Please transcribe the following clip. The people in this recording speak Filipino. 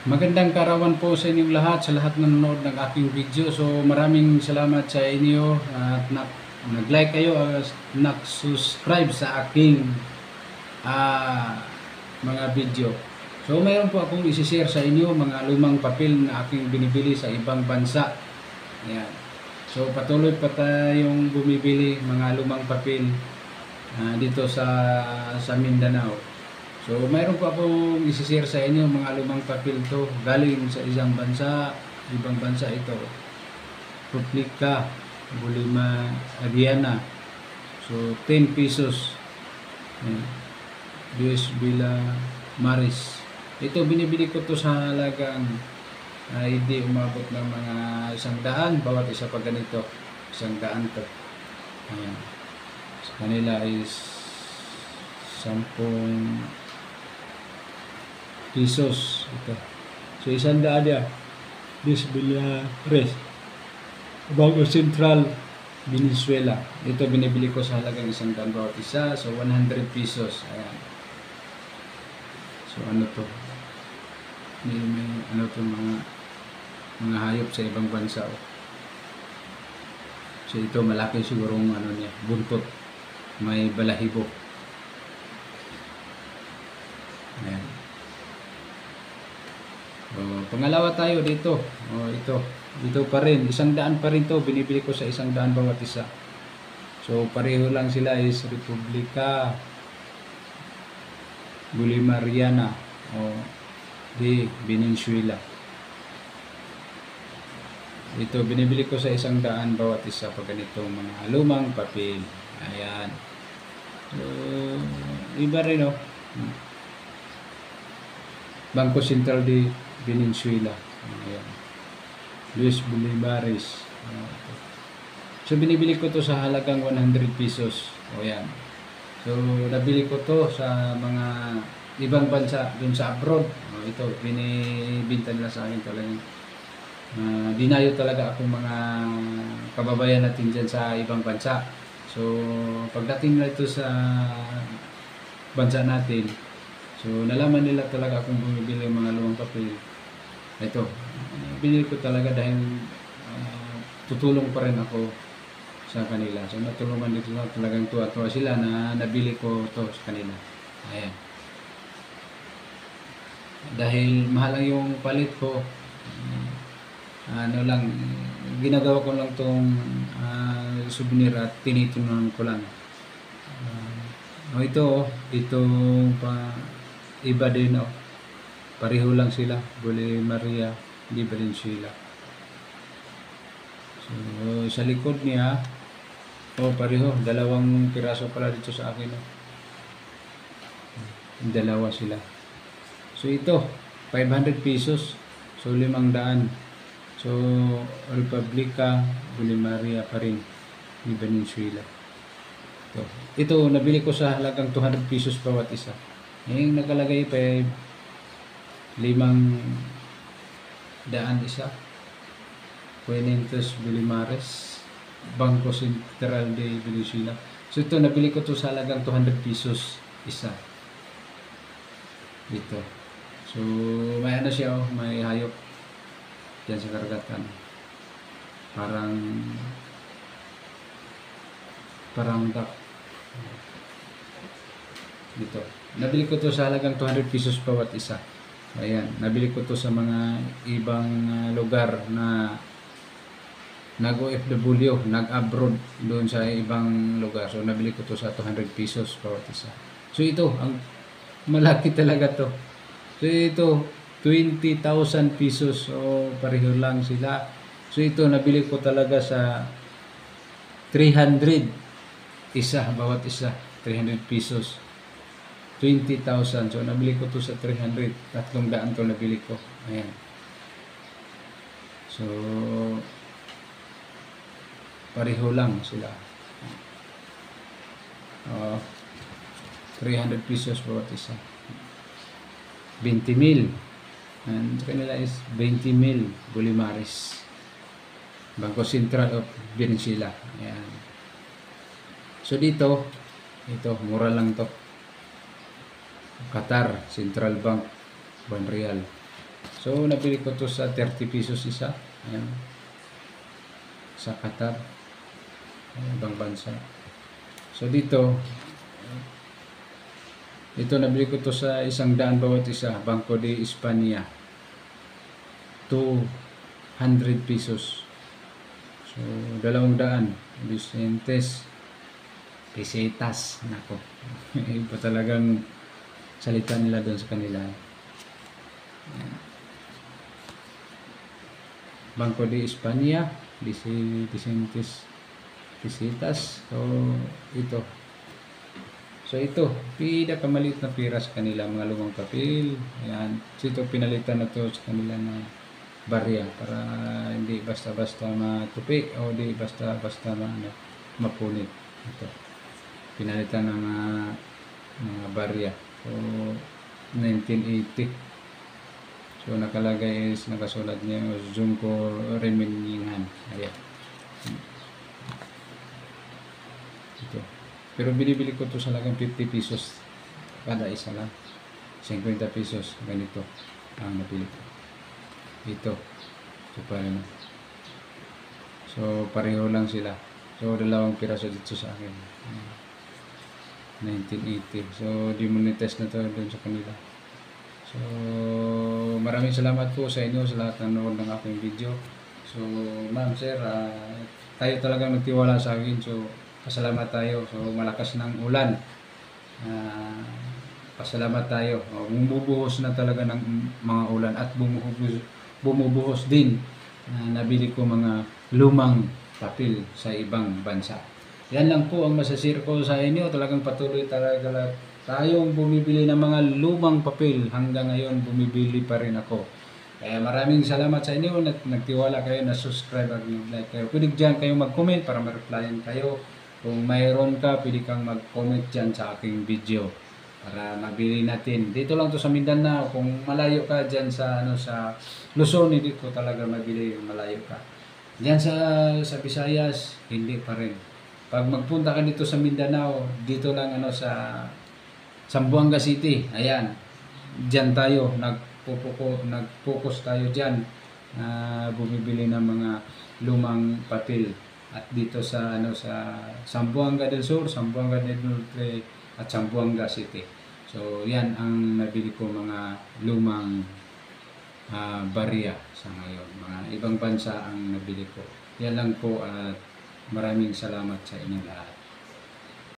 Magandang karawan po sa inyong lahat, sa lahat na nanonood ng aking video. So maraming salamat sa inyo at nag-like kayo at nag-subscribe sa aking mga video. So mayroon po akong isi-share sa inyo mga lumang papel na aking binibili sa ibang bansa. Ayan. So patuloy pa tayong bumibili mga lumang papel dito sa Mindanao. So, mayroon po akong isi-share sa inyo mga lumang papel to galing sa isang bansa, ibang bansa ito. Republika Bolivariana. So, 10 pesos. US Villa Maris. Ito, binibili ko to sa halagang hindi umabot ng mga 100 bawat isa pa ganito. 100 to. Ayan. Sa kanila is 10 pesos ito. So 100 dia. This Villa Res. Banco Central Venezuela. Ito binibili ko sa halagang 100 bawat isa. So 100 pesos. Ayan. So ano to? May ano to mga hayop sa ibang bansa. Oh. So ito malaki siguro ang ano niya, buntot. May balahibo. Ayan. Pangalawa tayo dito. Dito pa rin. 100 pa rin to. Binibili ko sa 100 bawat isa. So, pareho lang sila is Republika Bolivariana de Venezuela. Ito, binibili ko sa 100 bawat isa pag ganitong mga lumang papel. Ayan. So, iba rin Banco Central de Venezuela. Ayan. Luis Bolivares. So, binibili ko to sa halagang 100 pesos. O yan. So, nabili ko to sa mga ibang bansa dun sa abroad. Ito, binibinta nila sa akin talagang. Dinayo talaga akong mga kababayan natin dyan sa ibang bansa. So, pagdating na ito sa bansa natin, so, nalaman nila talaga akong bumibili ng mga lumang papel. Ito, binili ko talaga dahil tutulong pa rin ako sa kanila. So, natulungan dito na talagang tuwa-tuwa sila na nabili ko to sa kanila. Ayan. Dahil mahal lang yung palit ko, ginagawa ko lang tong souvenir at tinitunan ko lang. Itong iba din pareho lang sila, Bolivariana de Venezuela. So sa likod niya pareho, dalawang piraso pala dito sa akin. Dalawa sila. So ito 500 pesos. So 500. So Republika Bolivariana pa rin de Venezuela. Ito nabili ko sa halagang 200 pesos bawat isa. Yung nakalagay pa 500 isa. Fuentes Bolivares, Banco Central de Venezuela. So ito nabili ko to sa halagang 200 pesos isa. Dito. So may ano siya, may hayop diyan sa karagatan. Parang duck. Dito. Nabili ko to sa halagang 200 pesos bawat isa. Ayan, nabili ko to sa mga ibang lugar na nag-OFW, nag-abroad doon sa ibang lugar. So nabili ko to sa 200 pesos bawat isa. So ito, ang malaki talaga to. So ito, 20,000 pesos. So pareho lang sila. So ito, nabili ko talaga sa 300 isa, bawat isa. 300 pesos. 20,000. So, nabili ko to sa 300. 300 to nabili ko. Ayan. So, pareho lang sila. 300 pesos bawat isa. 20,000. And sa kanila is 20,000 Bolivares. Banco Central of Venezuela. Ayan. So, dito, ito, mura lang to. Qatar Central Bank, 1 real. So, nabili ko to sa 30 pesos isa. Ayan. Sa Qatar. Ibang bansa. So, dito nabili ko to sa 100 bawat isa. Banco de España. 200 pesos. So, 200. Vicentes. Pesetas. Nako. Iba talagang salita nila doon sa kanila. Banco de España, Vicentes Pesetas. So, ito. So, ito. Pinakamaliit na pira sa kanila, mga lumang papel. Ayan. So, ito pinalitan na to sa kanila na barya para hindi basta-basta matupi o di basta-basta mapunit. Ito. Pinalitan ng mga barya. So, 1980. So, nakalagay is, nakasulat niya, Junko Remeningan. Ayan. Ito. Pero binibili ko to sa lagang 50 pesos. Kada isa lang. 50 pesos. Ganito ang nabili ko. Ito. So, paano. So, pareho lang sila. So, 2 piraso dito sa akin. 1980. So, demonetize na to doon sa kanila. So, maraming salamat po sa inyo sa lahat ng nanood ng aking video. So, ma'am, sir, tayo talagang nagtiwala sa akin. So, pasalamat tayo. So, malakas ng ulan. Pasalamat tayo. Bumubuhos na talaga ng mga ulan at bumubuhos din. Nabili ko mga lumang papel sa ibang bansa. Yan lang po ang masashare ko sa inyo. Talagang patuloy talaga tayong bumibili ng mga lumang papel. Hanggang ngayon, bumibili pa rin ako. Kaya maraming salamat sa inyo. Nagtiwala kayo, na-subscribe at like kayo. Pwede dyan kayong mag-comment para ma-replyan kayo. Kung mayroon ka, pwede kang mag-comment dyan sa aking video. Para mabili natin. Dito lang to sa Mindanao. Kung malayo ka dyan sa Luzon, hindi ko talaga mabili yung malayo ka. Dyan sa Visayas, hindi pa rin. Pag magpunta ka dito sa Mindanao, dito lang sa Zamboanga City, ayan, dyan tayo, nag-focus tayo dyan, bumibili ng mga lumang papel. At dito sa Zamboanga del Sur, Zamboanga del Norte, at Zamboanga City. So, yan ang nabili ko mga lumang barya sa ngayon. Mga ibang bansa ang nabili ko. Yan lang po at maraming salamat sa inyong lahat.